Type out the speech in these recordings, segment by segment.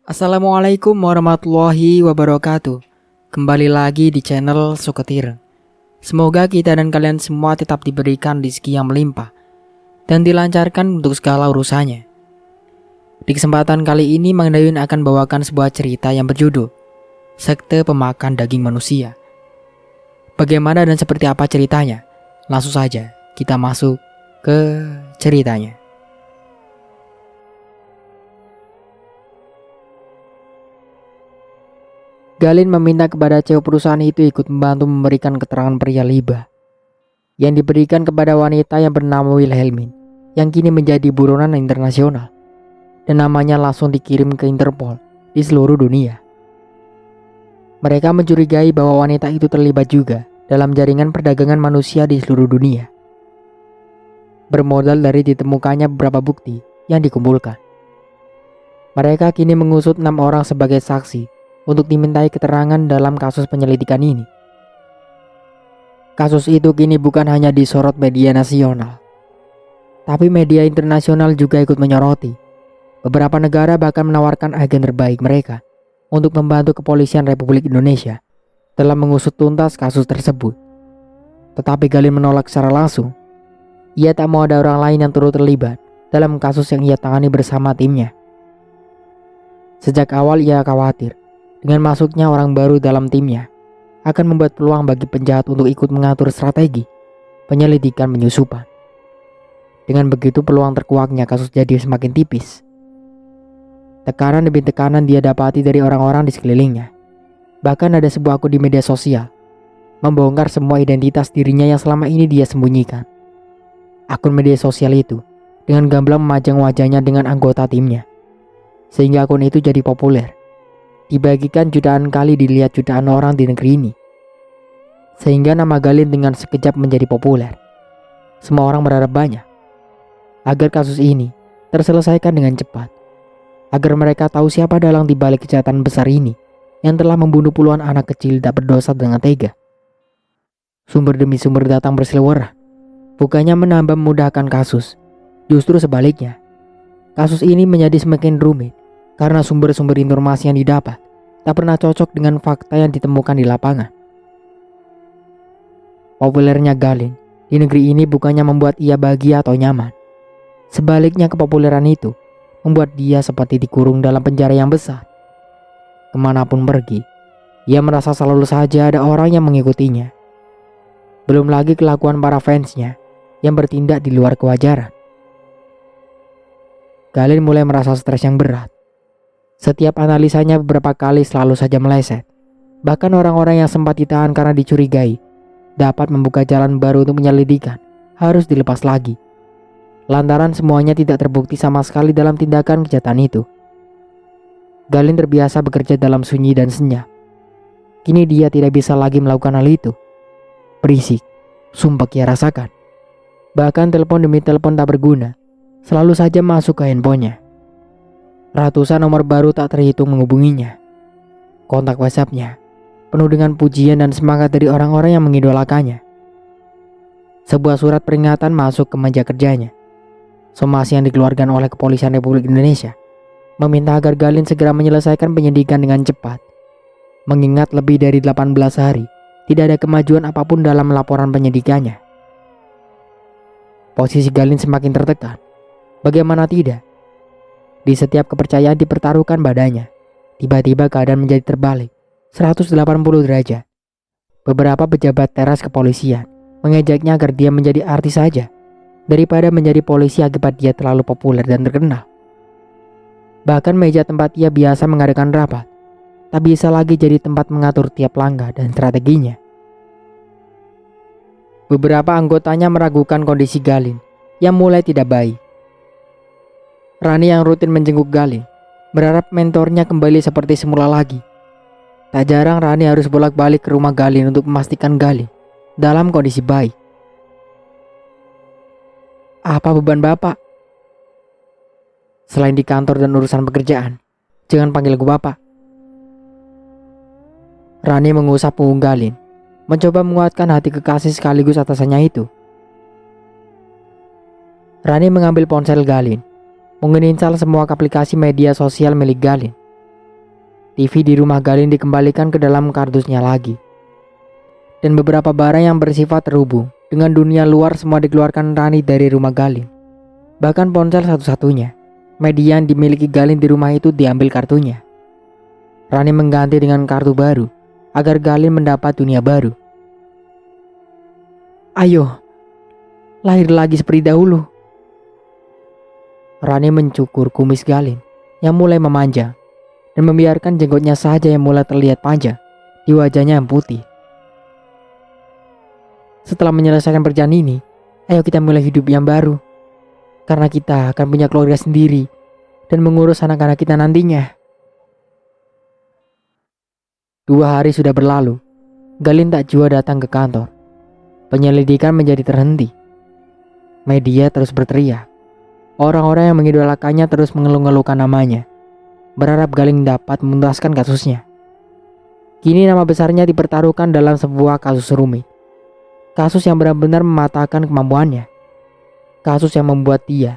Assalamualaikum warahmatullahi wabarakatuh. Kembali lagi di channel Suketir. Semoga kita dan kalian semua tetap diberikan rezeki yang melimpah dan dilancarkan untuk segala urusannya. Di kesempatan kali ini Mang Dayun akan bawakan sebuah cerita yang berjudul Sekte Pemakan Daging Manusia. Bagaimana dan seperti apa ceritanya? Langsung saja kita masuk ke ceritanya. Galin meminta kepada cewek perusahaan itu ikut membantu memberikan keterangan pria Liba yang diberikan kepada wanita yang bernama Wilhelmine yang kini menjadi buronan internasional dan namanya langsung dikirim ke Interpol di seluruh dunia. Mereka mencurigai bahwa wanita itu terlibat juga dalam jaringan perdagangan manusia di seluruh dunia. Bermodal dari ditemukannya beberapa bukti yang dikumpulkan, mereka kini mengusut 6 orang sebagai saksi untuk dimintai keterangan dalam kasus penyelidikan ini. Kasus itu kini bukan hanya disorot media nasional, tapi media internasional juga ikut menyoroti. Beberapa negara bahkan menawarkan agen terbaik mereka untuk membantu kepolisian Republik Indonesia dalam mengusut tuntas kasus tersebut. Tetapi Galin menolak secara langsung. Ia tak mau ada orang lain yang turut terlibat dalam kasus yang ia tangani bersama timnya. Sejak awal ia khawatir dengan masuknya orang baru dalam timnya akan membuat peluang bagi penjahat untuk ikut mengatur strategi penyelidikan penyusupan. Dengan begitu peluang terkuaknya kasus jadi semakin tipis. Tekanan demi tekanan dia dapati dari orang-orang di sekelilingnya. Bahkan ada sebuah akun di media sosial membongkar semua identitas dirinya yang selama ini dia sembunyikan. Akun media sosial itu dengan gamblang memajang wajahnya dengan anggota timnya, sehingga akun itu jadi populer. Dibagikan jutaan kali, dilihat jutaan orang di negeri ini, sehingga nama Galin dengan sekejap menjadi populer. Semua orang berharap banyak agar kasus ini terselesaikan dengan cepat, agar mereka tahu siapa dalang di balik kejahatan besar ini yang telah membunuh puluhan anak kecil tak berdosa dengan tega. Sumber demi sumber datang berseliweran, bukannya menambah memudahkan kasus, justru sebaliknya. Kasus ini menjadi semakin rumit karena sumber-sumber informasi yang didapat tak pernah cocok dengan fakta yang ditemukan di lapangan. Populernya Galin di negeri ini bukannya membuat ia bahagia atau nyaman. Sebaliknya, kepopuleran itu membuat dia seperti dikurung dalam penjara yang besar. Kemanapun pergi, ia merasa selalu saja ada orang yang mengikutinya. Belum lagi kelakuan para fansnya yang bertindak di luar kewajaran. Galin mulai merasa stres yang berat. Setiap analisanya beberapa kali selalu saja meleset. Bahkan orang-orang yang sempat ditahan karena dicurigai dapat membuka jalan baru untuk penyelidikan harus dilepas lagi, lantaran semuanya tidak terbukti sama sekali dalam tindakan kejahatan itu. Galin terbiasa bekerja dalam sunyi dan senyap. Kini dia tidak bisa lagi melakukan hal itu. Berisik, sumpah ia rasakan. Bahkan telepon demi telepon tak berguna selalu saja masuk ke handphonenya. Ratusan nomor baru tak terhitung menghubunginya. Kontak WhatsApp-nya penuh dengan pujian dan semangat dari orang-orang yang mengidolakannya. Sebuah surat peringatan masuk ke meja kerjanya. Somasi yang dikeluarkan oleh Kepolisian Republik Indonesia meminta agar Galin segera menyelesaikan penyidikan dengan cepat. Mengingat lebih dari 18 hari tidak ada kemajuan apapun dalam laporan penyidikannya. Posisi Galin semakin tertekan. Bagaimana tidak? Di setiap kepercayaan dipertaruhkan badannya, tiba-tiba keadaan menjadi terbalik 180 derajat. Beberapa pejabat teras kepolisian mengejaknya agar dia menjadi artis saja daripada menjadi polisi akibat dia terlalu populer dan terkenal. Bahkan meja tempat ia biasa mengadakan rapat tak bisa lagi jadi tempat mengatur tiap langkah dan strateginya. Beberapa anggotanya meragukan kondisi Galin yang mulai tidak baik. Rani yang rutin menjenguk Galin berharap mentornya kembali seperti semula lagi. Tak jarang Rani harus bolak-balik ke rumah Galin untuk memastikan Galin dalam kondisi baik. Apa beban bapak? Selain di kantor dan urusan pekerjaan, jangan panggil gue bapak. Rani mengusap punggung Galin, mencoba menguatkan hati kekasih sekaligus atasannya itu. Rani mengambil ponsel Galin, menginstal semua aplikasi media sosial milik Galin, TV di rumah Galin dikembalikan ke dalam kardusnya lagi. Dan beberapa barang yang bersifat terhubung dengan dunia luar semua dikeluarkan Rani dari rumah Galin. Bahkan ponsel satu-satunya media yang dimiliki Galin di rumah itu diambil kartunya. Rani mengganti dengan kartu baru agar Galin mendapat dunia baru. Ayo, lahir lagi seperti dahulu. Rani mencukur kumis Galin yang mulai memanjang dan membiarkan jenggotnya saja yang mulai terlihat panjang di wajahnya yang putih. Setelah menyelesaikan perjalanan ini, ayo kita mulai hidup yang baru. Karena kita akan punya keluarga sendiri dan mengurus anak-anak kita nantinya. 2 hari sudah berlalu. Galin tak jua datang ke kantor. Penyelidikan menjadi terhenti. Media terus berteriak. Orang-orang yang mengidolakannya terus mengeluh-ngeluhkan namanya, berharap Galin dapat menuntaskan kasusnya. Kini nama besarnya dipertaruhkan dalam sebuah kasus rumit. Kasus yang benar-benar mematahkan kemampuannya. Kasus yang membuat dia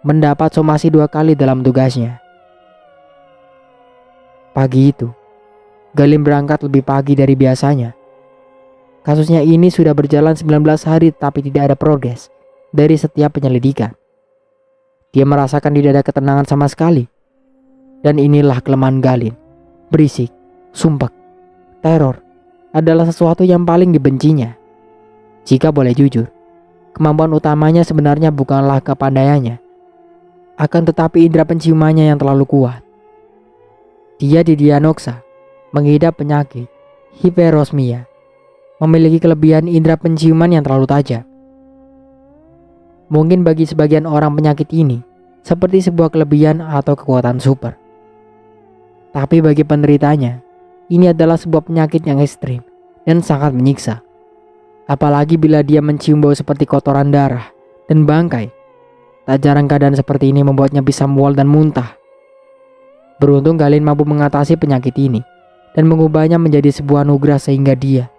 mendapat somasi 2 kali dalam tugasnya. Pagi itu, Galin berangkat lebih pagi dari biasanya. Kasusnya ini sudah berjalan 19 hari tapi tidak ada progres dari setiap penyelidikan. Dia merasakan tidak ada ketenangan sama sekali. Dan inilah kelemahan Galin. Berisik, sumpek, teror adalah sesuatu yang paling dibencinya. Jika boleh jujur, kemampuan utamanya sebenarnya bukanlah kepandaiannya, akan tetapi indera penciumannya yang terlalu kuat. Dia didiagnosa mengidap penyakit hiperosmia, memiliki kelebihan indera penciuman yang terlalu tajam. Mungkin bagi sebagian orang penyakit ini seperti sebuah kelebihan atau kekuatan super. Tapi bagi penderitanya, ini adalah sebuah penyakit yang ekstrim dan sangat menyiksa. Apalagi bila dia mencium bau seperti kotoran darah dan bangkai. Tak jarang keadaan seperti ini membuatnya bisa mual dan muntah. Beruntung Galin mampu mengatasi penyakit ini dan mengubahnya menjadi sebuah anugerah sehingga dia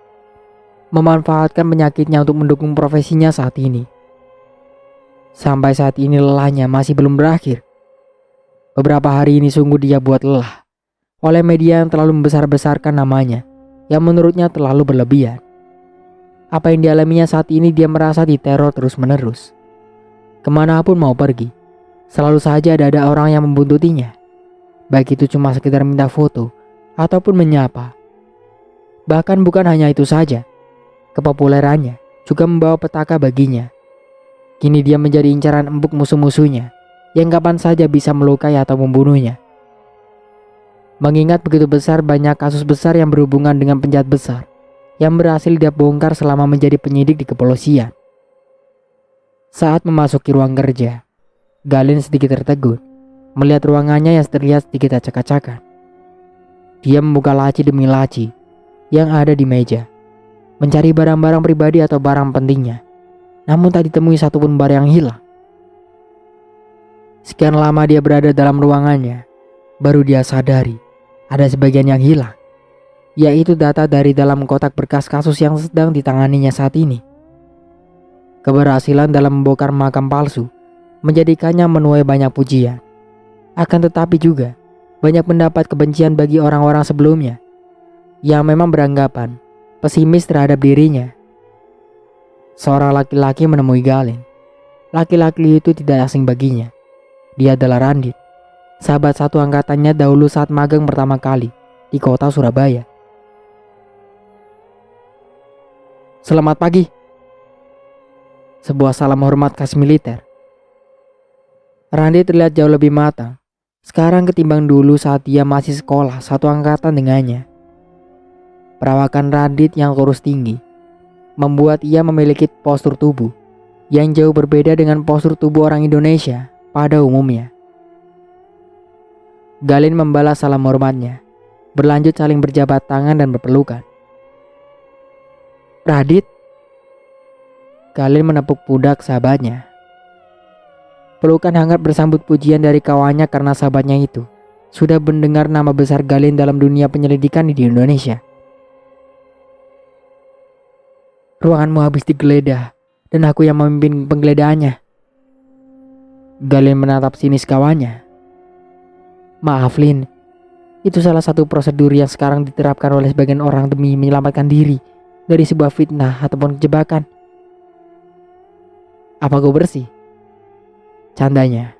memanfaatkan penyakitnya untuk mendukung profesinya saat ini. Sampai saat ini lelahnya masih belum berakhir. Beberapa hari ini sungguh dia buat lelah oleh media yang terlalu membesar-besarkan namanya yang menurutnya terlalu berlebihan. Apa yang dialaminya saat ini dia merasa diteror terus-menerus. Kemanapun mau pergi, selalu saja ada orang yang membuntutinya. Baik itu cuma sekedar minta foto ataupun menyapa. Bahkan bukan hanya itu saja, kepopulerannya juga membawa petaka baginya. Kini dia menjadi incaran empuk musuh-musuhnya yang kapan saja bisa melukai atau membunuhnya. Mengingat begitu besar banyak kasus besar yang berhubungan dengan penjahat besar yang berhasil dia bongkar selama menjadi penyidik di kepolisian. Saat memasuki ruang kerja, Galin sedikit tertegun melihat ruangannya yang terlihat sedikit acak-acakan. Dia membuka laci demi laci yang ada di meja, mencari barang-barang pribadi atau barang pentingnya, namun tak ditemui satupun barang yang hilang. Sekian lama dia berada dalam ruangannya, baru dia sadari ada sebagian yang hilang, yaitu data dari dalam kotak berkas kasus yang sedang ditanganinya saat ini. Keberhasilan dalam membongkar makam palsu menjadikannya menuai banyak pujian. Akan tetapi juga banyak mendapat kebencian bagi orang-orang sebelumnya yang memang beranggapan pesimis terhadap dirinya. Seorang laki-laki menemui Galin. Laki-laki itu tidak asing baginya. Dia adalah Randit, sahabat satu angkatannya dahulu saat magang pertama kali di kota Surabaya. Selamat pagi. Sebuah salam hormat khas militer. Randit terlihat jauh lebih matang sekarang ketimbang dulu saat dia masih sekolah satu angkatan dengannya. Perawakan Randit yang kurus tinggi membuat ia memiliki postur tubuh yang jauh berbeda dengan postur tubuh orang Indonesia pada umumnya. Galin membalas salam hormatnya, berlanjut saling berjabat tangan dan berpelukan. Radit? Galin menepuk pundak sahabatnya. Pelukan hangat bersambut pujian dari kawannya karena sahabatnya itu sudah mendengar nama besar Galin dalam dunia penyelidikan di Indonesia. Ruanganmu habis digeledah dan aku yang memimpin penggeledahannya. Galin menatap sinis kawannya. Maaf Lin, Itu salah satu prosedur yang sekarang diterapkan oleh sebagian orang demi menyelamatkan diri dari sebuah fitnah ataupun kejebakan. Apa gue bersih? Candanya.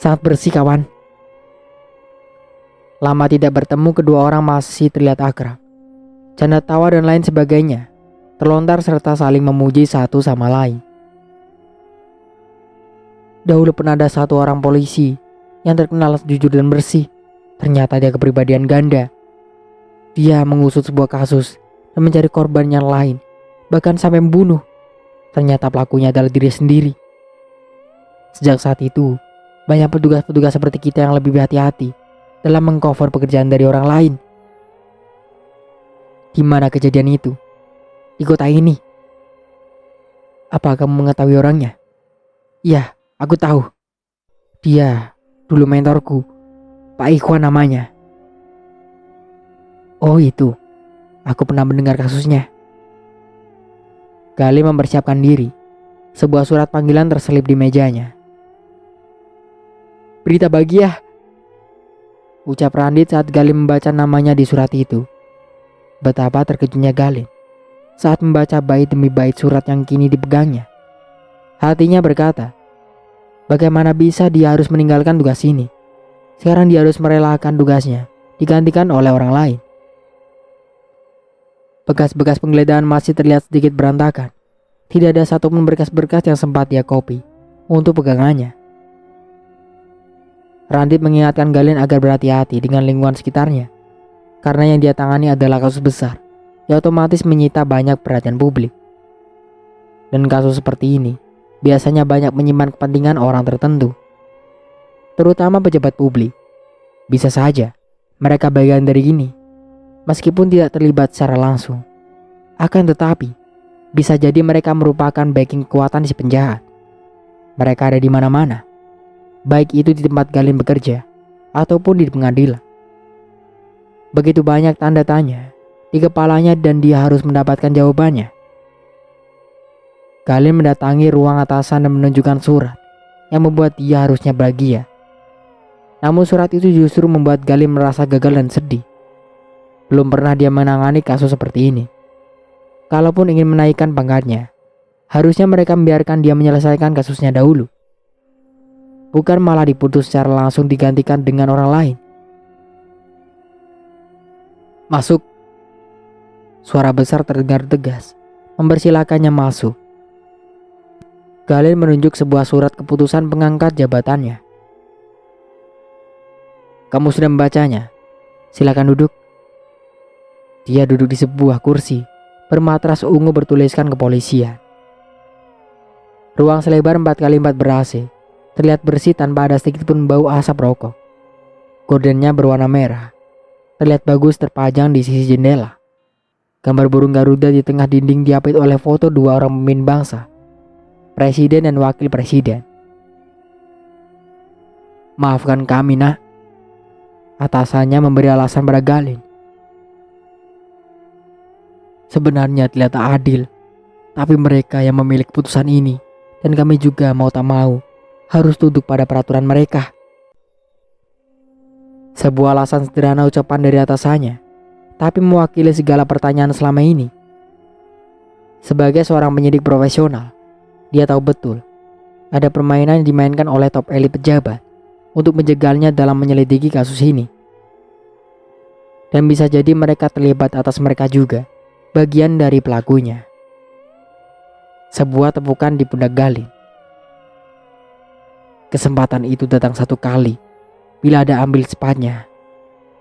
Sangat bersih kawan. Lama tidak bertemu, kedua orang masih terlihat akrab. Canda tawa dan lain sebagainya terlontar serta saling memuji satu sama lain. Dahulu pernah ada satu orang polisi yang terkenal jujur dan bersih. Ternyata dia kepribadian ganda. Dia mengusut sebuah kasus dan mencari korban yang lain, bahkan sampai membunuh. Ternyata pelakunya adalah diri sendiri. Sejak saat itu, banyak petugas-petugas seperti kita yang lebih berhati-hati dalam mengcover pekerjaan dari orang lain. Di mana kejadian itu? Di kota ini. Apa kamu mengetahui orangnya? Iya, aku tahu. Dia dulu mentorku, Pak Ikhwan namanya. Oh itu, aku pernah mendengar kasusnya. Gali mempersiapkan diri. Sebuah surat panggilan terselip di mejanya. Berita bahagia, ucap Randit saat Gali membaca namanya di surat itu. Betapa terkejutnya Gali saat membaca bait demi bait surat yang kini dipegangnya. Hatinya berkata, bagaimana bisa dia harus meninggalkan tugas ini? Sekarang dia harus merelakan tugasnya digantikan oleh orang lain. Bekas-bekas penggeledahan masih terlihat sedikit berantakan. Tidak ada satupun berkas-berkas yang sempat dia copy untuk pegangannya. Randit mengingatkan Galen agar berhati-hati dengan lingkungan sekitarnya, karena yang dia tangani adalah kasus besar yang otomatis menyita banyak perhatian publik. Dan kasus seperti ini biasanya banyak menyimpan kepentingan orang tertentu, terutama pejabat publik. Bisa saja mereka bagian dari ini, meskipun tidak terlibat secara langsung. Akan tetapi, bisa jadi mereka merupakan backing kekuatan si penjahat. Mereka ada di mana-mana, baik itu di tempat Galin bekerja ataupun di pengadilan. Begitu banyak tanda tanya di kepalanya dan dia harus mendapatkan jawabannya. Galin mendatangi ruang atasan dan menunjukkan surat yang membuat dia harusnya bahagia. Namun surat itu justru membuat Galin merasa gagal dan sedih. Belum pernah dia menangani kasus seperti ini. Kalaupun ingin menaikkan pangkatnya, harusnya mereka membiarkan dia menyelesaikan kasusnya dahulu, bukan malah diputus secara langsung digantikan dengan orang lain. Masuk. Suara besar terdengar tegas, mempersilakannya masuk. Galin menunjuk sebuah surat keputusan pengangkat jabatannya. Kamu sudah membacanya? Silakan duduk. Dia duduk di sebuah kursi bermatras ungu bertuliskan kepolisian. Ruang selebar 4x4 ber-AC terlihat bersih tanpa ada sedikit pun bau asap rokok. Gordennya berwarna merah, terlihat bagus terpajang di sisi jendela. Gambar burung Garuda di tengah dinding diapit oleh foto dua orang pemimpin bangsa, presiden dan wakil presiden. Maafkan kami nak, atasannya memberi alasan pada Galin. Sebenarnya tidak adil, tapi mereka yang memiliki keputusan ini dan kami juga mau tak mau harus tunduk pada peraturan mereka. Sebuah alasan sederhana ucapan dari atasannya, tapi mewakili segala pertanyaan selama ini. Sebagai seorang penyidik profesional, dia tahu betul ada permainan yang dimainkan oleh top elit pejabat untuk menjegalnya dalam menyelidiki kasus ini. Dan bisa jadi mereka terlibat atas mereka juga, bagian dari pelakunya. Sebuah tepukan di pundak Galin. Kesempatan itu datang satu kali, bila ada ambil cepatnya.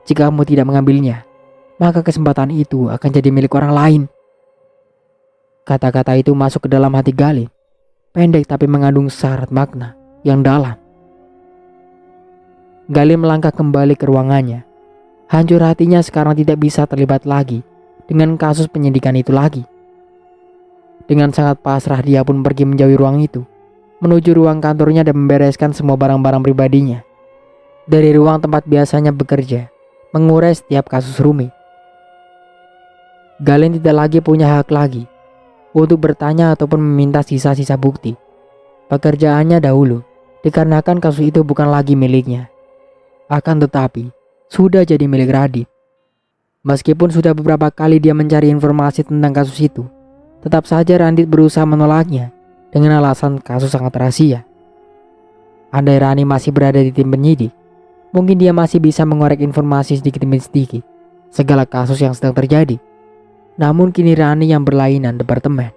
Jika kamu tidak mengambilnya, maka kesempatan itu akan jadi milik orang lain. Kata-kata itu masuk ke dalam hati Galin, pendek tapi mengandung syarat makna yang dalam. Galin melangkah kembali ke ruangannya. Hancur hatinya sekarang tidak bisa terlibat lagi dengan kasus penyidikan itu lagi. Dengan sangat pasrah dia pun pergi menjauhi ruang itu, menuju ruang kantornya dan membereskan semua barang-barang pribadinya. Dari ruang tempat biasanya bekerja, mengurai setiap kasus rumit. Galin tidak lagi punya hak lagi untuk bertanya ataupun meminta sisa-sisa bukti. Pekerjaannya dahulu dikarenakan kasus itu bukan lagi miliknya. Akan tetapi, sudah jadi milik Radit. Meskipun sudah beberapa kali dia mencari informasi tentang kasus itu, tetap saja Radit berusaha menolaknya dengan alasan kasus sangat rahasia. Andai Rani masih berada di tim penyidik, mungkin dia masih bisa mengorek informasi sedikit demi sedikit segala kasus yang sedang terjadi. Namun kini Rani yang berlainan departemen.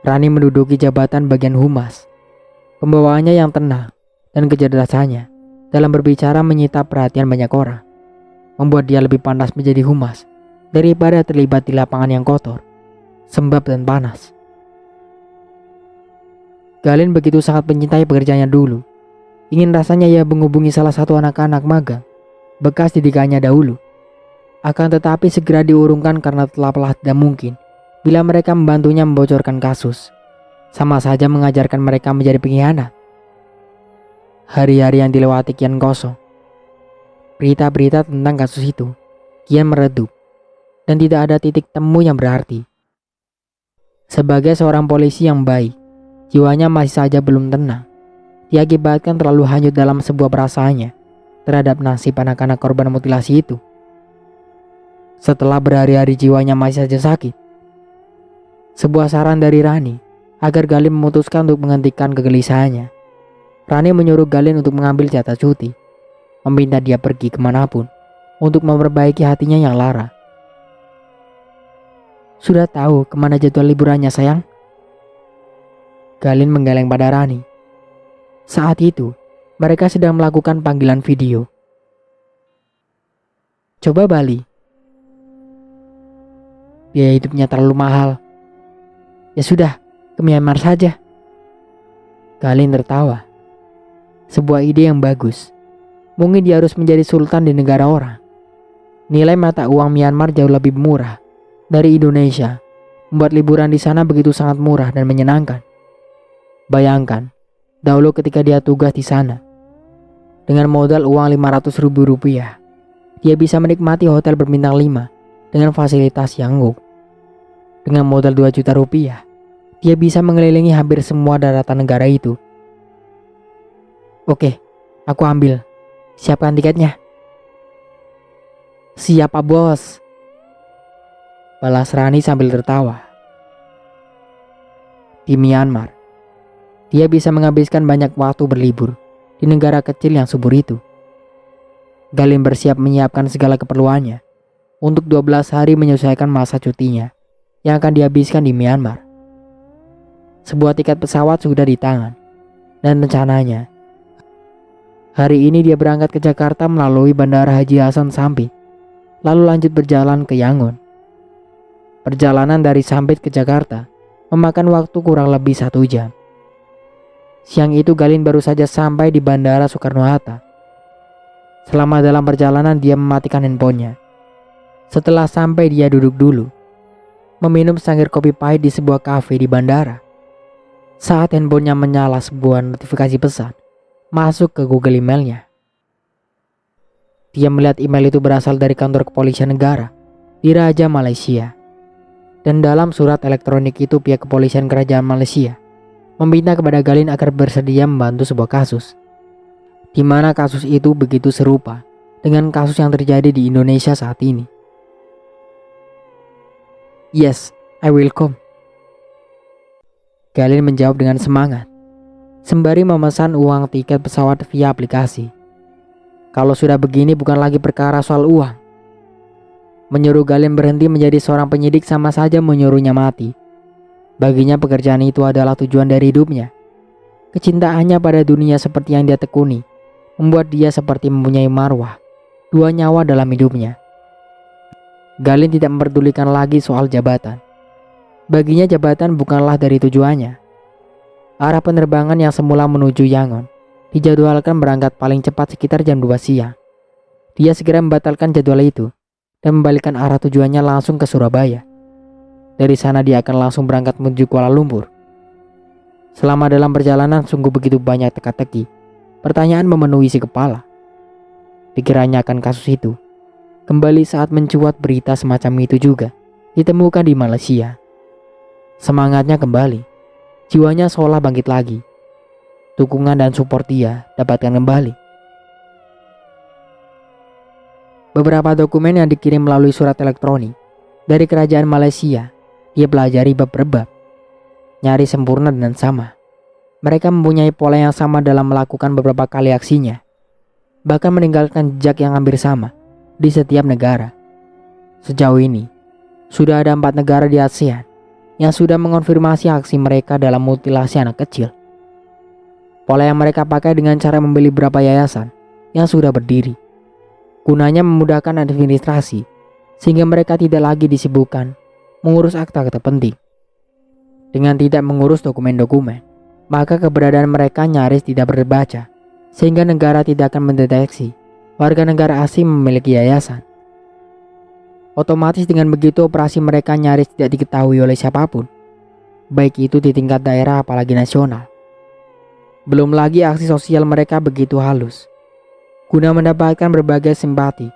Rani menduduki jabatan bagian humas. Pembawaannya yang tenang dan kecerdasannya dalam berbicara menyita perhatian banyak orang, membuat dia lebih pantas menjadi humas daripada terlibat di lapangan yang kotor, sembab dan panas. Galin begitu sangat mencintai pekerjaannya dulu. Ingin rasanya ia menghubungi salah satu anak-anak magang bekas didikannya dahulu. Akan tetapi segera diurungkan karena telah tidak mungkin bila mereka membantunya membocorkan kasus. Sama saja mengajarkan mereka menjadi pengkhianat. Hari-hari yang dilewati kian kosong. Berita-berita tentang kasus itu kian meredup dan tidak ada titik temu yang berarti. Sebagai seorang polisi yang baik, jiwanya masih saja belum tenang. Diakibatkan terlalu hanyut dalam sebuah perasaannya terhadap nasib anak-anak korban mutilasi itu. Setelah berhari-hari jiwanya masih saja sakit, sebuah saran dari Rani agar Galin memutuskan untuk menghentikan kegelisahannya. Rani menyuruh Galin untuk mengambil jatah cuti, meminta dia pergi kemanapun untuk memperbaiki hatinya yang lara. Sudah tahu kemana jadwal liburannya, sayang? Galin menggeleng pada Rani. Saat itu, mereka sedang melakukan panggilan video. Coba Bali. Biaya hidupnya terlalu mahal. Ya sudah, ke Myanmar saja. Galin tertawa. Sebuah ide yang bagus. Mungkin dia harus menjadi sultan di negara orang. Nilai mata uang Myanmar jauh lebih murah dari Indonesia. Membuat liburan di sana begitu sangat murah dan menyenangkan. Bayangkan, dahulu ketika dia tugas di sana, dengan modal uang 500 ribu rupiah, dia bisa menikmati hotel berbintang 5 dengan fasilitas yang nguk. Dengan modal 2 juta rupiah, dia bisa mengelilingi hampir semua daratan negara itu. Oke, aku ambil. Siapkan tiketnya. Siap, Pak Bos. Balas Rani sambil tertawa. Di Myanmar, dia bisa menghabiskan banyak waktu berlibur di negara kecil yang subur itu. Galin bersiap menyiapkan segala keperluannya untuk 12 hari menyelesaikan masa cutinya yang akan dihabiskan di Myanmar. Sebuah tiket pesawat sudah di tangan dan rencananya hari ini dia berangkat ke Jakarta melalui Bandara Haji Hasan Sampit, lalu lanjut berjalan ke Yangon. Perjalanan dari Sampit ke Jakarta memakan waktu kurang lebih 1 jam. Siang itu Galin baru saja sampai di Bandara Soekarno-Hatta. Selama dalam perjalanan dia mematikan handphonenya. Setelah sampai dia duduk dulu, meminum secangkir kopi pahit di sebuah kafe di bandara. Saat handphonenya menyala sebuah notifikasi pesan masuk ke Google emailnya. Dia melihat email itu berasal dari kantor kepolisian negara di Raja Malaysia. Dan dalam surat elektronik itu pihak kepolisian kerajaan Malaysia meminta kepada Galin agar bersedia membantu sebuah kasus, di mana kasus itu begitu serupa dengan kasus yang terjadi di Indonesia saat ini. Yes, I will come. Galin menjawab dengan semangat, sembari memesan uang tiket pesawat via aplikasi. Kalau sudah begini bukan lagi perkara soal uang. Menyuruh Galin berhenti menjadi seorang penyidik sama saja menyuruhnya mati. Baginya pekerjaan itu adalah tujuan dari hidupnya. Kecintaannya pada dunia seperti yang dia tekuni membuat dia seperti mempunyai marwah, 2 nyawa dalam hidupnya. Galin tidak memperdulikan lagi soal jabatan. Baginya jabatan bukanlah dari tujuannya. Arah penerbangan yang semula menuju Yangon dijadwalkan berangkat paling cepat sekitar jam 2 siang. Dia segera membatalkan jadwal itu dan membalikkan arah tujuannya langsung ke Surabaya. Dari sana dia akan langsung berangkat menuju Kuala Lumpur. Selama dalam perjalanan sungguh begitu banyak teka-teki. Pertanyaan memenuhi isi kepala. Pikirannya akan kasus itu kembali saat mencuat berita semacam itu juga ditemukan di Malaysia. Semangatnya kembali. Jiwanya seolah bangkit lagi. Dukungan dan support dia dapatkan kembali. Beberapa dokumen yang dikirim melalui surat elektronik dari kerajaan Malaysia, dia pelajari bab per bab, nyaris sempurna dan sama. Mereka mempunyai pola yang sama dalam melakukan beberapa kali aksinya, bahkan meninggalkan jejak yang hampir sama di setiap negara. Sejauh ini, sudah ada 4 negara di ASEAN yang sudah mengonfirmasi aksi mereka dalam mutilasi anak kecil. Pola yang mereka pakai dengan cara membeli beberapa yayasan yang sudah berdiri, gunanya memudahkan administrasi sehingga mereka tidak lagi disibukkan mengurus akta-akta penting. Dengan tidak mengurus dokumen-dokumen, maka keberadaan mereka nyaris tidak terbaca, sehingga negara tidak akan mendeteksi warga negara asing memiliki yayasan. Otomatis dengan begitu operasi mereka nyaris tidak diketahui oleh siapapun, baik itu di tingkat daerah apalagi nasional. Belum lagi aksi sosial mereka begitu halus, guna mendapatkan berbagai simpati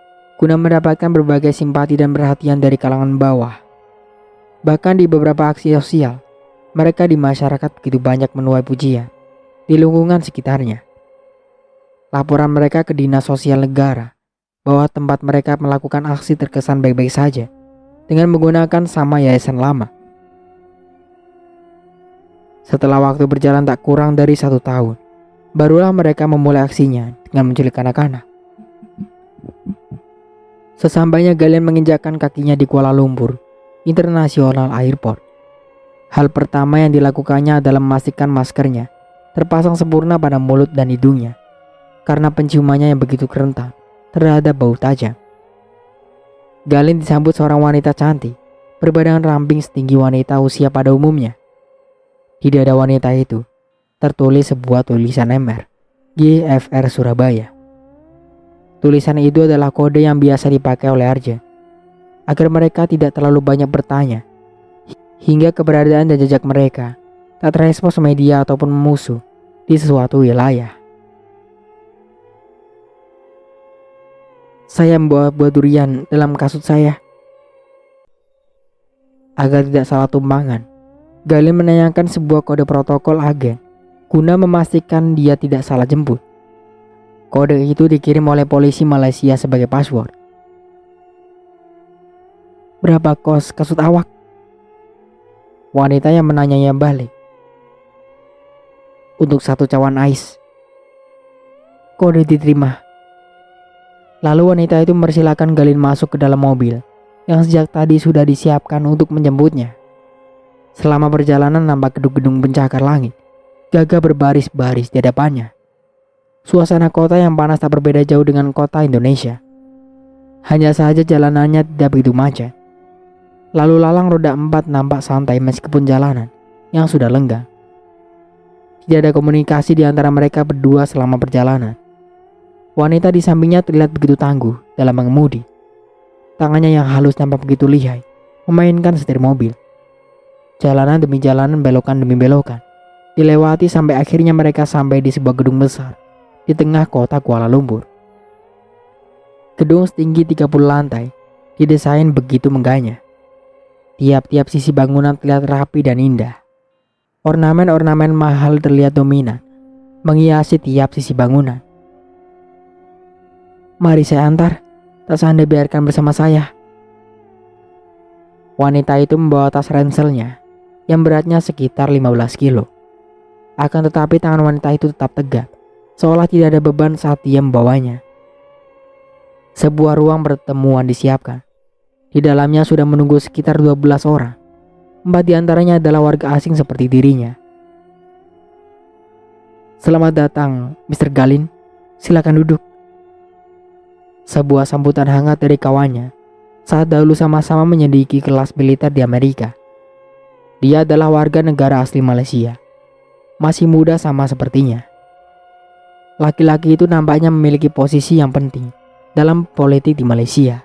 dan perhatian dari kalangan bawah. Bahkan di beberapa aksi sosial, mereka di masyarakat begitu banyak menuai pujian di lingkungan sekitarnya. Laporan mereka ke dinas sosial negara bahwa tempat mereka melakukan aksi terkesan baik-baik saja dengan menggunakan sama yayasan lama. Setelah waktu berjalan tak kurang dari 1 tahun, barulah mereka memulai aksinya dengan menculik anak-anak. Sesampainya Galen menginjakkan kakinya di Kuala Lumpur International Airport, hal pertama yang dilakukannya adalah memastikan maskernya terpasang sempurna pada mulut dan hidungnya, karena penciumannya yang begitu rentan terhadap bau tajam. Galen disambut seorang wanita cantik, berbadan ramping setinggi wanita usia pada umumnya. Di dada wanita itu tertulis sebuah tulisan ember, GFR Surabaya. Tulisan itu adalah kode yang biasa dipakai oleh Arjen agar mereka tidak terlalu banyak bertanya, hingga keberadaan dan jejak mereka tak terekspos media ataupun musuh di sesuatu wilayah. Saya membawa buah durian dalam kasut saya. Agar tidak salah tumpangan, Galen menanyakan sebuah kode protokol agen guna memastikan dia tidak salah jemput. Kode itu dikirim oleh polisi Malaysia sebagai password. Berapa kos kasut awak? Wanita yang menanyanya balik. Untuk 1 cawan ais. Kode diterima. Lalu wanita itu mempersilahkan Galen masuk ke dalam mobil yang sejak tadi sudah disiapkan untuk menjemputnya. Selama perjalanan nampak gedung-gedung pencakar langit gagah berbaris-baris di hadapannya. Suasana kota yang panas tak berbeda jauh dengan kota Indonesia. Hanya saja jalanannya tidak begitu macet. Lalu lalang roda 4 nampak santai meskipun jalanan yang sudah lenggang. Tidak ada komunikasi di antara mereka berdua selama perjalanan. Wanita di sampingnya terlihat begitu tangguh dalam mengemudi. Tangannya yang halus nampak begitu lihai memainkan setir mobil. Jalanan demi jalanan, belokan demi belokan dilewati sampai akhirnya mereka sampai di sebuah gedung besar di tengah kota Kuala Lumpur. Gedung setinggi 30 lantai didesain begitu mengganyah. Tiap-tiap sisi bangunan terlihat rapi dan indah. Ornamen-ornamen mahal terlihat dominan menghiasi tiap sisi bangunan. Mari saya antar, tas Anda biarkan bersama saya. Wanita itu membawa tas ranselnya yang beratnya sekitar 15 kilo. Akan tetapi tangan wanita itu tetap tegap, seolah tidak ada beban saat dia membawanya. Sebuah ruang pertemuan disiapkan. Di dalamnya sudah menunggu sekitar 12 orang. 4 diantaranya adalah warga asing seperti dirinya. Selamat datang, Mr. Galen. Silakan duduk. Sebuah sambutan hangat dari kawannya saat dahulu sama-sama menyelidiki kelas militer di Amerika. Dia adalah warga negara asli Malaysia. Masih muda sama sepertinya. Laki-laki itu nampaknya memiliki posisi yang penting dalam politik di Malaysia.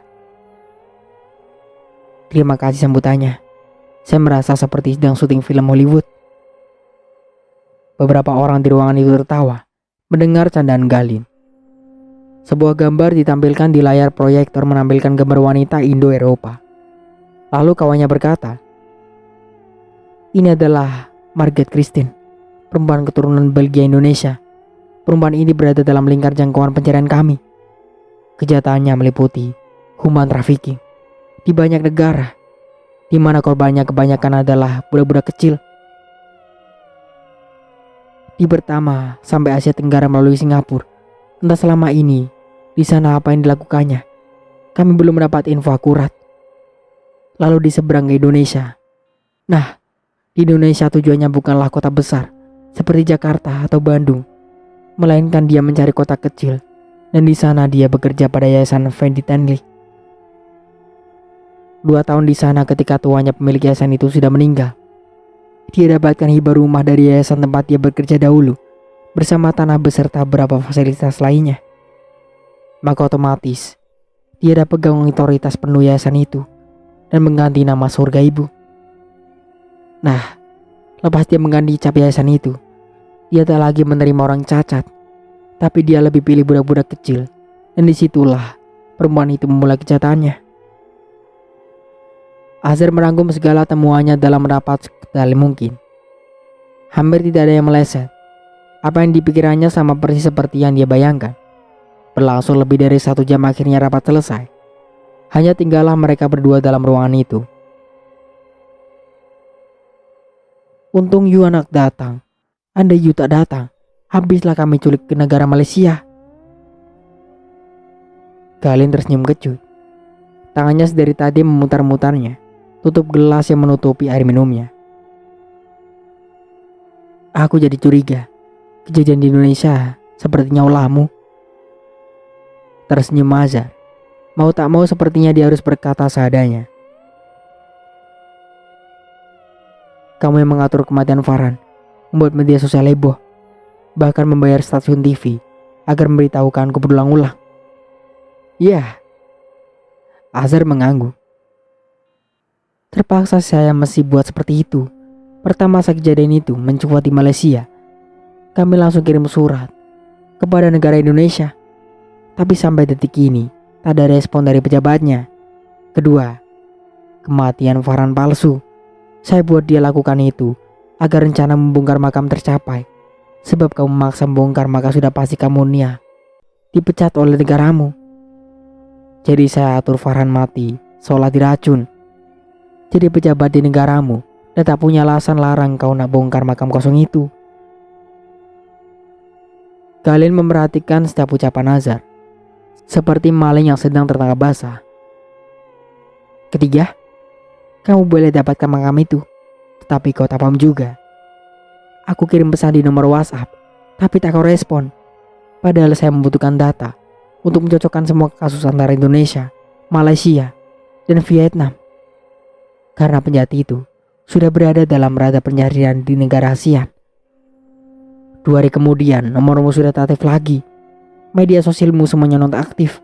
Terima kasih sambutannya. Saya merasa seperti sedang syuting film Hollywood. Beberapa orang di ruangan itu tertawa mendengar candaan Galen. Sebuah gambar ditampilkan di layar proyektor menampilkan gambar wanita Indo-Eropa. Lalu kawannya berkata, "Ini adalah Margaret Christine, perempuan keturunan Belgia Indonesia. Perempuan ini berada dalam lingkar jangkauan pencarian kami." Kejahatannya meliputi human trafficking di banyak negara, di mana korbannya kebanyakan adalah budak-budak kecil. Di pertama sampai Asia Tenggara melalui Singapura. Entah selama ini di sana apa yang dilakukannya. Kami belum mendapat info akurat. Lalu di seberang ke Indonesia. Nah, di Indonesia tujuannya bukanlah kota besar seperti Jakarta atau Bandung, melainkan dia mencari kota kecil, dan di sana dia bekerja pada yayasan Fendi Tenley. 2 tahun di sana ketika tuanya pemilik yayasan itu sudah meninggal. Dia dapatkan hibah rumah dari yayasan tempat dia bekerja dahulu, bersama tanah beserta beberapa fasilitas lainnya. Maka otomatis dia dapat pegang otoritas penuh yayasan itu dan mengganti nama surga ibu. Nah, lepas dia mengganti cap yayasan itu, dia tak lagi menerima orang cacat, tapi dia lebih pilih budak-budak kecil, dan disitulah perempuan itu memulai kejahatannya. Azhar merangkum segala temuannya dalam rapat sekali mungkin. Hampir tidak ada yang meleset. Apa yang dipikirannya sama persis seperti yang dia bayangkan. Berlangsung lebih dari 1 jam akhirnya rapat selesai. Hanya tinggallah mereka berdua dalam ruangan itu. Untung you anak datang. Andai you tak datang, habislah kami culik ke negara Malaysia. Galin tersenyum kecut. Tangannya sedari tadi memutar-mutarnya, tutup gelas yang menutupi air minumnya. Aku jadi curiga, kejadian di Indonesia sepertinya ulahmu. Tersenyum Azhar. Mau tak mau sepertinya dia harus berkata seadanya. Kamu yang mengatur kematian Farhan, membuat media sosial heboh, bahkan membayar stasiun TV agar memberitahukanku berulang-ulang. Ya, Azhar mengangguk. Terpaksa saya mesti buat seperti itu. Pertama saat kejadian itu mencuat di Malaysia, kami langsung kirim surat kepada negara Indonesia. Tapi sampai detik ini tak ada respon dari pejabatnya. Kedua, kematian Farhan palsu. Saya buat dia lakukan itu agar rencana membongkar makam tercapai. Sebab kamu memaksa membongkar, maka sudah pasti kamu dipecat oleh negaramu. Jadi saya atur Farhan mati seolah diracun. Jadi pejabat di negaramu dan tak punya alasan larang kau nak bongkar makam kosong itu. Galin memperhatikan setiap ucapan Azhar, seperti maling yang sedang tertangkap basah. Ketiga, kamu boleh dapatkan makam itu, tetapi kau tak paham juga. Aku kirim pesan di nomor WhatsApp, tapi tak kau respon. Padahal saya membutuhkan data untuk mencocokkan semua kasus antara Indonesia, Malaysia, dan Vietnam. Karena penjahat itu sudah berada dalam radar pencarian di negara ASEAN. 2 hari kemudian nomormu sudah tak aktif lagi. Media sosialmu semuanya non aktif.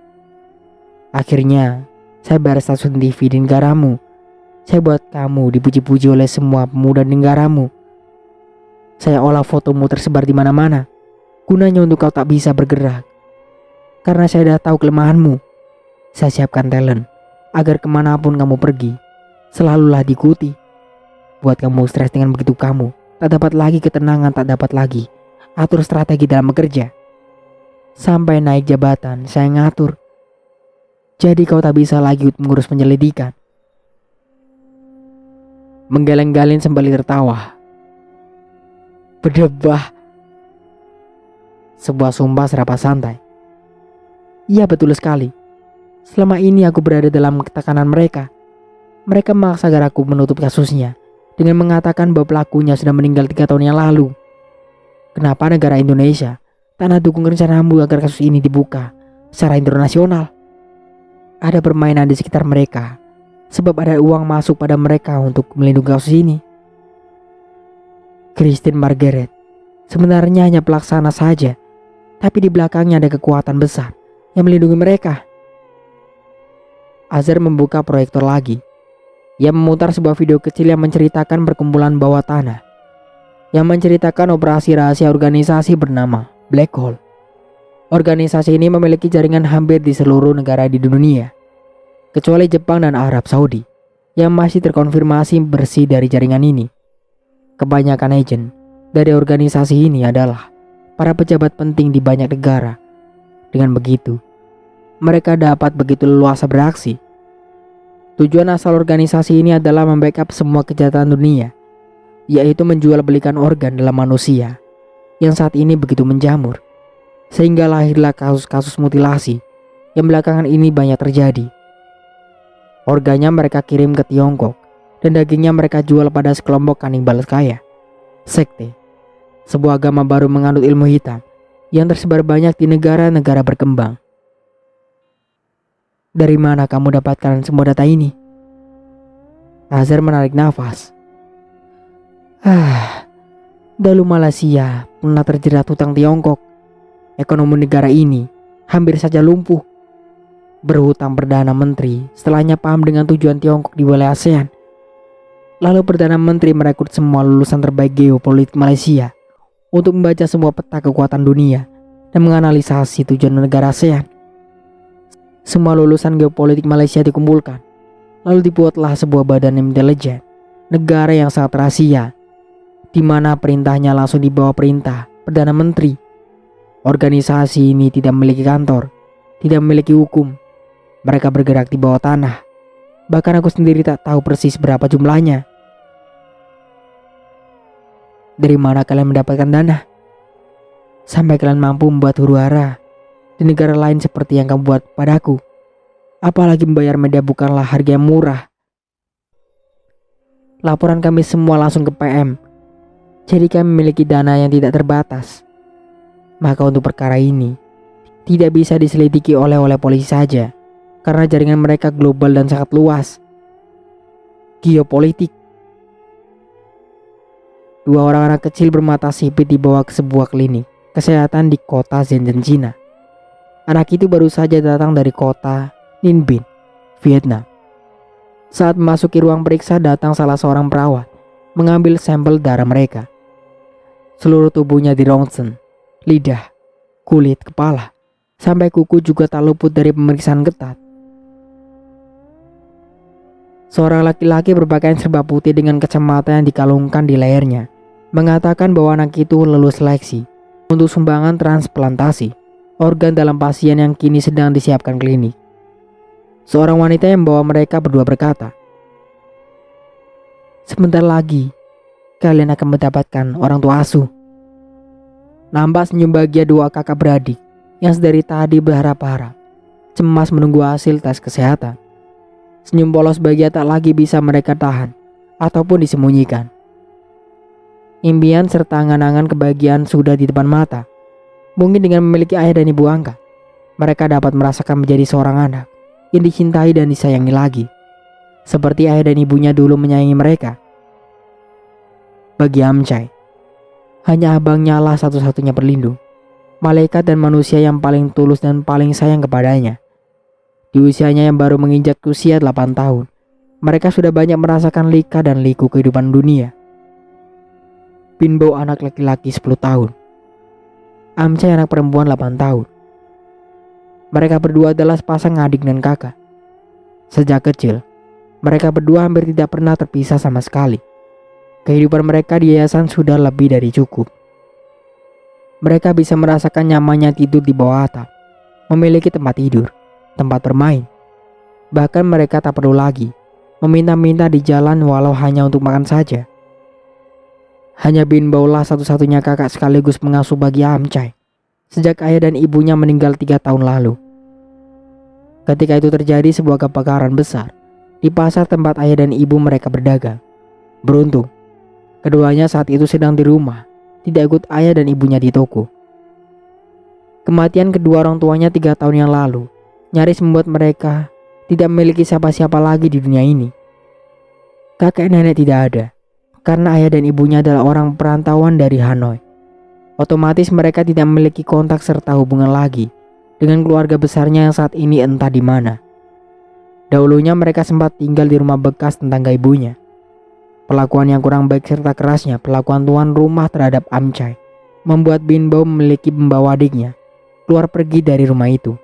Akhirnya saya bayar stasiun TV di negaramu. Saya buat kamu dipuji-puji oleh semua pemuda di negaramu. Saya olah fotomu tersebar di mana-mana, gunanya untuk kau tak bisa bergerak. Karena saya sudah tahu kelemahanmu. Saya siapkan talent agar kemanapun kamu pergi, selalulah diikuti. Buat kamu stres dengan begitu kamu tak dapat lagi ketenangan, tak dapat lagi atur strategi dalam bekerja. Sampai naik jabatan saya ngatur. Jadi kau tak bisa lagi mengurus penyelidikan. Menggeleng-geleng sembali tertawa. Berdebah. Sebuah sumpah serapa santai. Iya, betul sekali. Selama ini aku berada dalam tekanan mereka. Mereka memaksa agar aku menutup kasusnya dengan mengatakan bahwa pelakunya sudah meninggal 3 tahun yang lalu. Kenapa negara Indonesia tak nak dukung rencanamu agar kasus ini dibuka secara internasional? Ada permainan di sekitar mereka, sebab ada uang masuk pada mereka untuk melindungi kasus ini. Christine Margaret sebenarnya hanya pelaksana saja, tapi di belakangnya ada kekuatan besar yang melindungi mereka. Azhar membuka proyektor lagi. Ia memutar sebuah video kecil yang menceritakan perkumpulan bawah tanah, yang menceritakan operasi rahasia organisasi bernama Black Hole. Organisasi ini memiliki jaringan hampir di seluruh negara di dunia, kecuali Jepang dan Arab Saudi, yang masih terkonfirmasi bersih dari jaringan ini. Kebanyakan agen dari organisasi ini adalah para pejabat penting di banyak negara. Dengan begitu, mereka dapat begitu leluasa beraksi. Tujuan asal organisasi ini adalah membackup semua kejahatan dunia, yaitu menjual belikan organ dalam manusia yang saat ini begitu menjamur, sehingga lahirlah kasus-kasus mutilasi yang belakangan ini banyak terjadi. Organnya mereka kirim ke Tiongkok dan dagingnya mereka jual pada sekelompok kanibal kaya, sekte, sebuah agama baru menganut ilmu hitam yang tersebar banyak di negara-negara berkembang. Dari mana kamu dapatkan semua data ini? Azhar menarik nafas. Dahulu Malaysia pernah terjerat hutang Tiongkok. Ekonomi negara ini hampir saja lumpuh. Berhutang Perdana Menteri setelahnya paham dengan tujuan Tiongkok di wilayah ASEAN. Lalu Perdana Menteri merekrut semua lulusan terbaik geopolitik Malaysia untuk membaca semua peta kekuatan dunia dan menganalisasi tujuan negara ASEAN. Semua lulusan geopolitik Malaysia dikumpulkan, lalu dibuatlah sebuah badan intelijen negara yang sangat rahasia, di mana perintahnya langsung di bawah perintah Perdana Menteri. Organisasi ini tidak memiliki kantor, tidak memiliki hukum. Mereka bergerak di bawah tanah. Bahkan aku sendiri tak tahu persis berapa jumlahnya. Dari mana kalian mendapatkan dana? Sampai kalian mampu membuat huru-hara di negara lain seperti yang kamu buat padaku. Apalagi membayar media bukanlah harga yang murah. Laporan kami semua langsung ke PM. Jadi kami memiliki dana yang tidak terbatas. Maka untuk perkara ini tidak bisa diselidiki oleh polisi saja, karena jaringan mereka global dan sangat luas. Geopolitik. Dua orang anak kecil bermata sipit dibawa ke sebuah klinik kesehatan di kota Shenzhen, Cina. Anak itu baru saja datang dari kota Ninh Binh, Vietnam. Saat memasuki ruang periksa, datang salah seorang perawat mengambil sampel darah mereka. Seluruh tubuhnya dirongsen, lidah, kulit, kepala, sampai kuku juga tak luput dari pemeriksaan ketat. Seorang laki-laki berpakaian serba putih dengan kacamata yang dikalungkan di lehernya mengatakan bahwa anak itu lulus seleksi untuk sumbangan transplantasi organ dalam pasien yang kini sedang disiapkan klinik. Seorang wanita yang membawa mereka berdua berkata, "Sebentar lagi kalian akan mendapatkan orang tua asuh." Nampak senyum bahagia dua kakak beradik yang sedari tadi berharap-harap, cemas menunggu hasil tes kesehatan. Senyum polos bahagia tak lagi bisa mereka tahan ataupun disembunyikan. Impian serta angan-angan kebahagiaan sudah di depan mata. Mungkin dengan memiliki ayah dan ibu angkat, mereka dapat merasakan menjadi seorang anak yang dicintai dan disayangi lagi, seperti ayah dan ibunya dulu menyayangi mereka. Bagi Amcai, hanya abangnya lah satu-satunya perlindung, malaikat dan manusia yang paling tulus dan paling sayang kepadanya. Di usianya yang baru menginjak usia 8 tahun, mereka sudah banyak merasakan lika dan liku kehidupan dunia. Binbo anak laki-laki 10 tahun, Amcai anak perempuan 8 tahun. Mereka berdua adalah sepasang adik dan kakak. Sejak kecil, mereka berdua hampir tidak pernah terpisah sama sekali. Kehidupan mereka di yayasan sudah lebih dari cukup. Mereka bisa merasakan nyamannya tidur di bawah atap, memiliki tempat tidur, tempat bermain. Bahkan mereka tak perlu lagi meminta-minta di jalan walau hanya untuk makan saja. Hanya Binbo lah satu-satunya kakak sekaligus pengasuh bagi Amcai sejak ayah dan ibunya meninggal 3 tahun lalu. Ketika itu terjadi sebuah kebakaran besar di pasar tempat ayah dan ibu mereka berdagang. Beruntung, keduanya saat itu sedang di rumah, tidak ikut ayah dan ibunya di toko. Kematian kedua orang tuanya 3 tahun yang lalu nyaris membuat mereka tidak memiliki siapa-siapa lagi di dunia ini. Kakek nenek tidak ada, karena ayah dan ibunya adalah orang perantauan dari Hanoi. Otomatis mereka tidak memiliki kontak serta hubungan lagi dengan keluarga besarnya yang saat ini entah di mana. Dahulunya mereka sempat tinggal di rumah bekas tetangga ibunya. Perlakuan yang kurang baik serta kerasnya perlakuan tuan rumah terhadap Amcai membuat Binbo memiliki membawa adiknya keluar pergi dari rumah itu.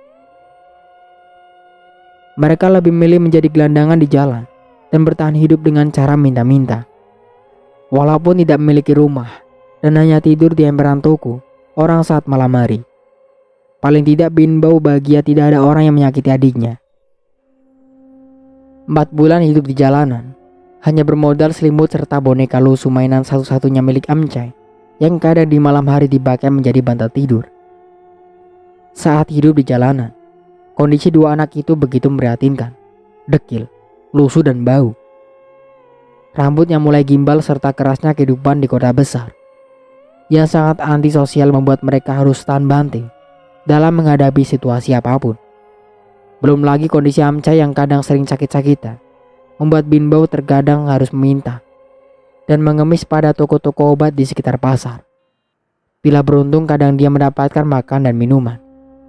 Mereka lebih memilih menjadi gelandangan di jalan dan bertahan hidup dengan cara minta-minta. Walaupun tidak memiliki rumah dan hanya tidur di emperan toko orang saat malam hari. Paling tidak Bin Bao bahagia tidak ada orang yang menyakiti adiknya. 4 bulan hidup di jalanan, hanya bermodal selimut serta boneka lusuh mainan satu-satunya milik Amcai, yang kadang di malam hari dipakai menjadi bantal tidur. Saat hidup di jalanan, kondisi 2 anak itu begitu memprihatinkan, dekil, lusuh dan bau. Rambut yang mulai gimbal serta kerasnya kehidupan di kota besar yang sangat antisosial membuat mereka harus tahan banting dalam menghadapi situasi apapun. Belum lagi kondisi Amcai yang kadang sering sakit-sakitan membuat Bin Bao terkadang harus meminta dan mengemis pada toko-toko obat di sekitar pasar. Bila beruntung kadang dia mendapatkan makan dan minuman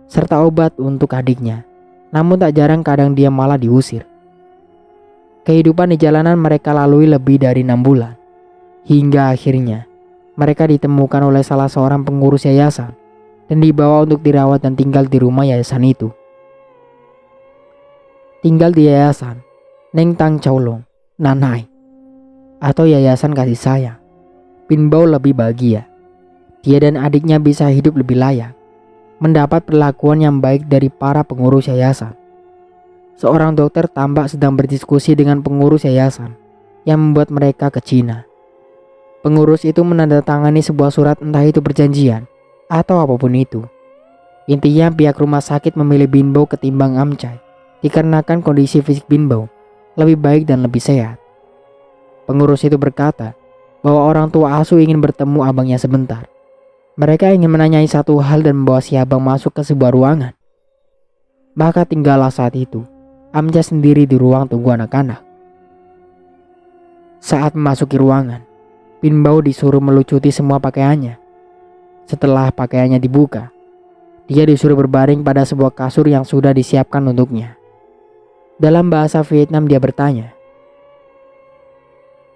serta obat untuk adiknya, namun tak jarang kadang dia malah diusir. Kehidupan di jalanan mereka lalui lebih dari 6 bulan, hingga akhirnya mereka ditemukan oleh salah seorang pengurus yayasan dan dibawa untuk dirawat dan tinggal di rumah yayasan itu. Tinggal di yayasan Neng Tang Caolong Nanhai atau yayasan kasih sayang, Bin Bao lebih bahagia. Dia dan adiknya bisa hidup lebih layak, mendapat perlakuan yang baik dari para pengurus yayasan. Seorang dokter tampak sedang berdiskusi dengan pengurus yayasan yang membuat mereka ke Cina. Pengurus itu menandatangani sebuah surat, entah itu perjanjian atau apapun itu. Intinya pihak rumah sakit memilih Bin Bao ketimbang Amcai dikarenakan kondisi fisik Bin Bao lebih baik dan lebih sehat. Pengurus itu berkata bahwa orang tua asuh ingin bertemu abangnya sebentar. Mereka ingin menanyai satu hal dan membawa si abang masuk ke sebuah ruangan. Maka tinggallah saat itu Amcai sendiri di ruang tunggu anak-anak. Saat memasuki ruangan, Bin Bao disuruh melucuti semua pakaiannya. Setelah pakaiannya dibuka, dia disuruh berbaring pada sebuah kasur yang sudah disiapkan untuknya. Dalam bahasa Vietnam dia bertanya,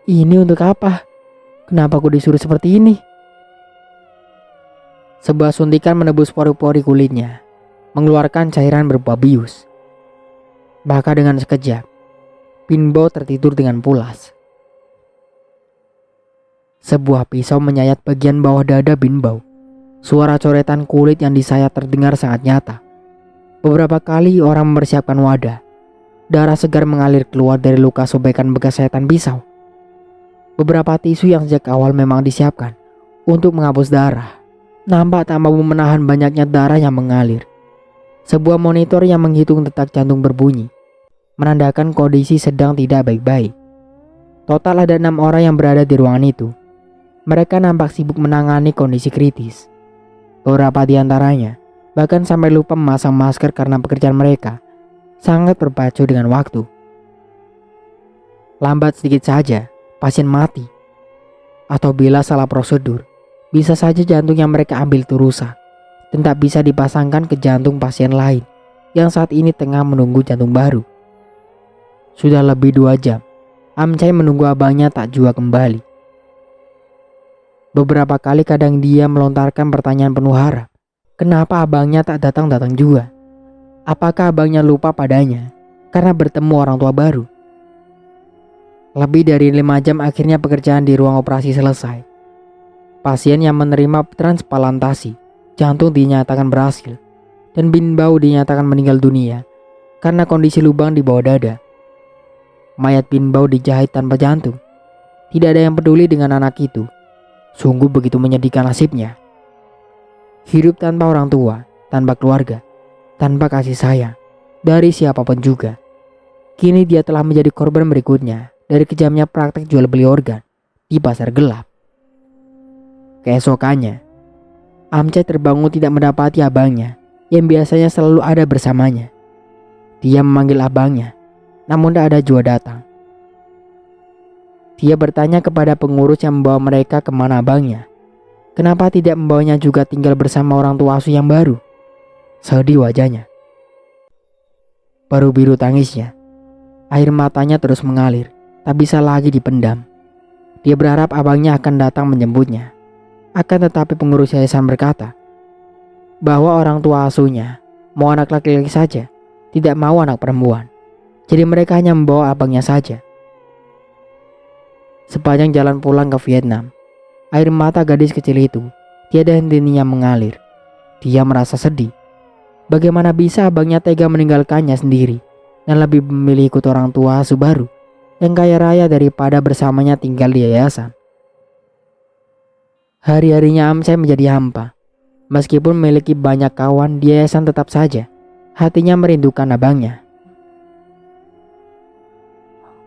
"Ini untuk apa? Kenapa aku disuruh seperti ini?" Sebuah suntikan menembus pori-pori kulitnya, mengeluarkan cairan berupa bius. Maka dengan sekejap, Bin Bao tertidur dengan pulas. Sebuah pisau menyayat bagian bawah dada Bin Bao. Suara coretan kulit yang disayat terdengar sangat nyata. Beberapa kali orang mempersiapkan wadah. Darah segar mengalir keluar dari luka sobekan bekas sayetan pisau. Beberapa tisu yang sejak awal memang disiapkan untuk menghapus darah nampak tak mampu menahan banyaknya darah yang mengalir. Sebuah monitor yang menghitung detak jantung berbunyi, menandakan kondisi sedang tidak baik-baik. Total ada 6 orang yang berada di ruangan itu. Mereka nampak sibuk menangani kondisi kritis. Beberapa di antaranya bahkan sampai lupa memasang masker karena pekerjaan mereka sangat berpacu dengan waktu. Lambat sedikit saja, pasien mati. Atau bila salah prosedur, bisa saja jantung yang mereka ambil itu rusak dan tak bisa dipasangkan ke jantung pasien lain yang saat ini tengah menunggu jantung baru. Sudah lebih 2 jam, Amcai menunggu abangnya tak jua kembali. Beberapa kali kadang dia melontarkan pertanyaan penuh harap. Kenapa abangnya tak datang-datang juga? Apakah abangnya lupa padanya karena bertemu orang tua baru? Lebih dari 5 jam akhirnya pekerjaan di ruang operasi selesai. Pasien yang menerima transplantasi jantung dinyatakan berhasil dan Bin Bao dinyatakan meninggal dunia karena kondisi lubang di bawah dada. Mayat Bin Bao dijahit tanpa jantung. Tidak ada yang peduli dengan anak itu. Sungguh begitu menyedihkan nasibnya. Hidup tanpa orang tua, tanpa keluarga, tanpa kasih sayang dari siapapun juga. Kini dia telah menjadi korban berikutnya dari kejamnya praktek jual beli organ di pasar gelap. Keesokannya, Amcai terbangun tidak mendapati abangnya yang biasanya selalu ada bersamanya. Dia memanggil abangnya, namun tak ada jua datang. Dia bertanya kepada pengurus yang membawa mereka kemana abangnya. Kenapa tidak membawanya juga tinggal bersama orang tua asuh yang baru? Sedih wajahnya. Baru biru tangisnya. Air matanya terus mengalir, tak bisa lagi dipendam. Dia berharap abangnya akan datang menjemputnya. Akan tetapi pengurus yayasan berkata bahwa orang tua asuhnya mau anak laki-laki saja, tidak mau anak perempuan. Jadi mereka hanya membawa abangnya saja. Sepanjang jalan pulang ke Vietnam, air mata gadis kecil itu tiada hentinya mengalir. Dia merasa sedih Bagaimana bisa abangnya tega meninggalkannya sendiri dan lebih memilih ikut orang tua asuh baru yang kaya raya daripada bersamanya tinggal di yayasan. Hari-harinya Amsai menjadi hampa. Meskipun memiliki banyak kawan di yayasan, tetap saja hatinya merindukan abangnya.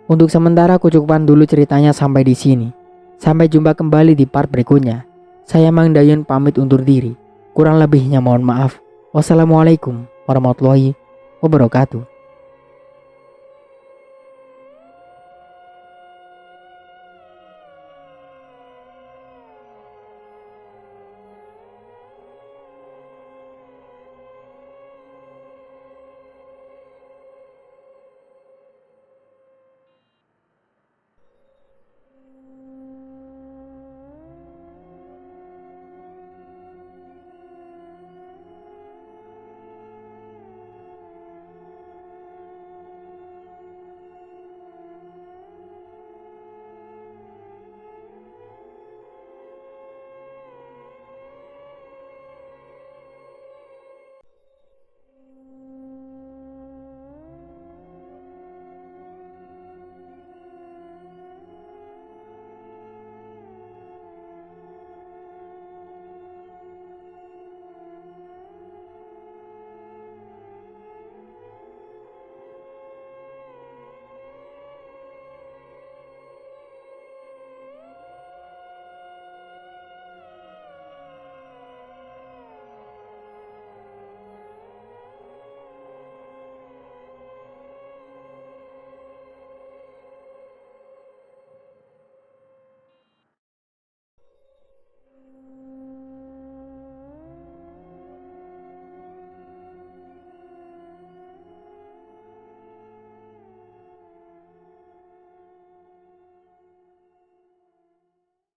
Untuk sementara aku cukupkan dulu ceritanya sampai di sini. Sampai jumpa kembali di part berikutnya. Saya Mang Dayun pamit undur diri. Kurang lebihnya mohon maaf. Wassalamualaikum warahmatullahi wabarakatuh.